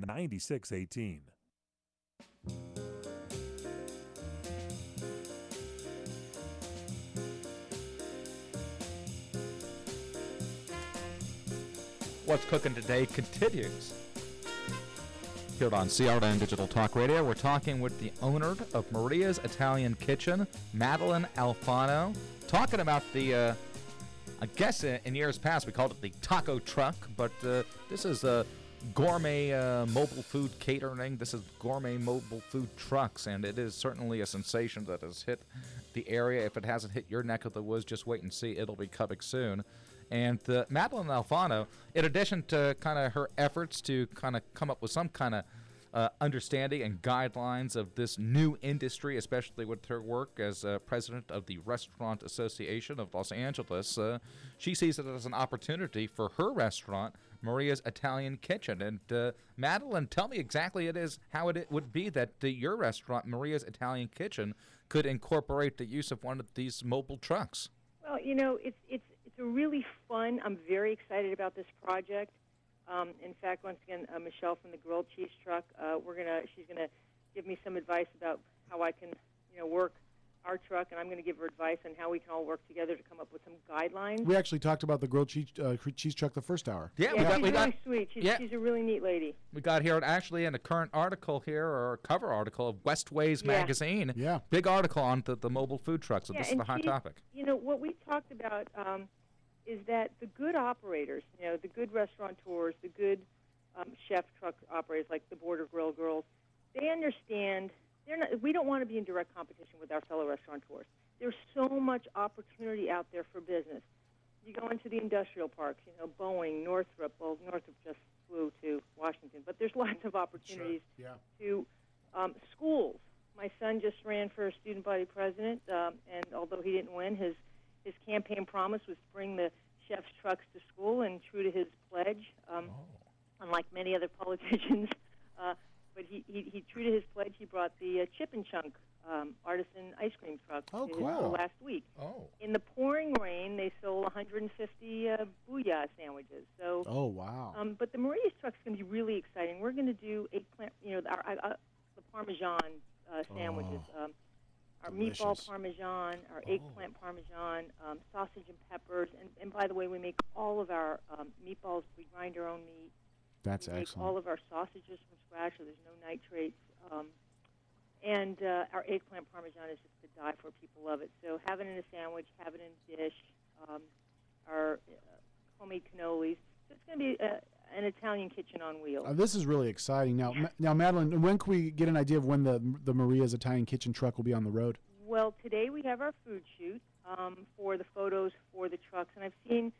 9618. What's Cooking Today continues. Here on CRN Digital Talk Radio, we're talking with the owner of Maria's Italian Kitchen, Madeline Alfano, talking about the, I guess in years past we called it the taco truck, but this is gourmet mobile food catering. This is gourmet mobile food trucks, and it is certainly a sensation that has hit the area. If it hasn't hit your neck of the woods, just wait and see. It'll be coming soon. And Madeline Alfano, in addition to kind of her efforts to kind of come up with some kind of understanding and guidelines of this new industry, especially with her work as president of the Restaurant Association of Los Angeles, she sees it as an opportunity for her restaurant, Maria's Italian Kitchen. And Madeline, tell me exactly how it would be that your restaurant, Maria's Italian Kitchen, could incorporate the use of one of these mobile trucks. Well, you know, it's a really fun. I'm very excited about this project. In fact, once again, Michelle from the Grilled Cheese Truck, she's gonna give me some advice about how I can, work our truck, and I'm going to give her advice on how we can all work together to come up with some guidelines. We actually talked about the Grilled Cheese Truck the first hour. Yeah, she's really sweet. She's a really neat lady. We got here actually in a current article here, or a cover article of Westways magazine. Yeah. Big article on the mobile food truck, so this is the hot topic. You know, what we talked about is that the good operators, the good restaurateurs, the good chef truck operators like the Border Grill Girls, they understand. We don't want to be in direct competition with our fellow restaurateurs. There's so much opportunity out there for business. You go into the industrial parks, Boeing, Northrop. Well, Northrop just flew to Washington, but there's lots of opportunities to schools. My son just ran for student body president, and although he didn't win, his campaign promise was to bring the chef's trucks to school, and true to his pledge, unlike many other politicians, but he true to his pledge, he brought the Chip and Chunk artisan ice cream truck to his school last week. In the pouring rain, they sold 150 Booyah sandwiches. So, but the Maria's truck's going to be really exciting. We're going to do eggplant, the Parmesan sandwiches. Our meatball Parmesan, our eggplant Parmesan, sausage and peppers. And by the way, we make all of our meatballs. We grind our own meat. That's we excellent. Make all of our sausages from scratch, so there's no nitrates. And our eggplant Parmesan is just to die for. People love it. So have it in a sandwich, have it in a dish. Our homemade cannolis. So it's going to be an Italian kitchen on wheels. This is really exciting. Now, Madeline, when can we get an idea of when the Maria's Italian Kitchen truck will be on the road? Well, today we have our food shoot for the photos for the trucks, and I've seen.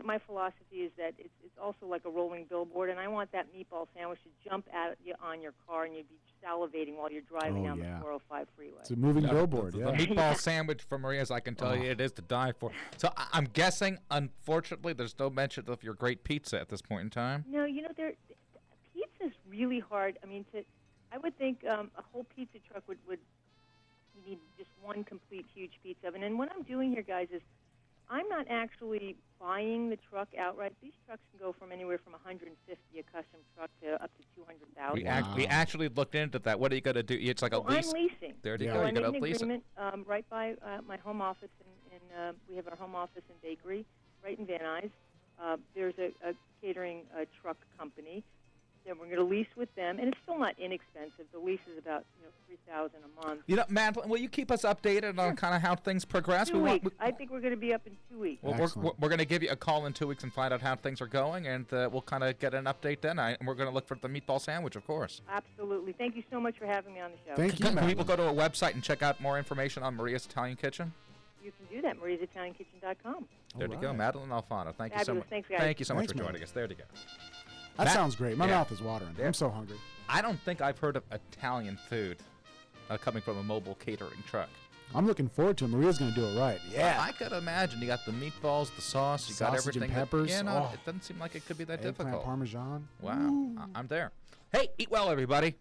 My philosophy is that it's also like a rolling billboard, and I want that meatball sandwich to jump at you on your car, and you'd be salivating while you're driving down the 405 freeway. It's a moving billboard. The meatball sandwich from Maria's, I can tell you, it is to die for. So I'm guessing, unfortunately, there's no mention of your great pizza at this point in time. No, pizza's really hard. I mean, I would think a whole pizza truck would you need just one complete huge pizza oven. And what I'm doing here, guys, is I'm not actually buying the truck outright. These trucks can go from anywhere from 150 a custom truck to up to 200,000. We actually looked into that. What are you going to do? It's like a lease. I'm leasing. There you So go. I You made got an to lease agreement it. right by my home office, and we have our home office and bakery right in Van Nuys. There's a catering truck company. Then we're going to lease with them, and it's still not inexpensive. The lease is about $3,000 a month. Madeline, will you keep us updated on kind of how things progress? 2 weeks. I think we're going to be up in 2 weeks. Well, we're going to give you a call in 2 weeks and find out how things are going, and we'll kind of get an update then. And we're going to look for the meatball sandwich, of course. Absolutely. Thank you so much for having me on the show. Thank you, Can people go to a website and check out more information on Maria's Italian Kitchen? You can do that, mariasitaliankitchen.com. There you go, Madeline Alfano. Thank you so much. Thanks, guys. Thank you so much for joining us. There you go. That sounds great. My mouth is watering. I'm so hungry. I don't think I've heard of Italian food coming from a mobile catering truck. I'm looking forward to it. Maria's going to do it right. Yeah. I could imagine. You got the meatballs, the sauce, you got everything. And peppers. It doesn't seem like it could be that difficult. Parmesan. Wow. I'm there. Hey, eat well, everybody.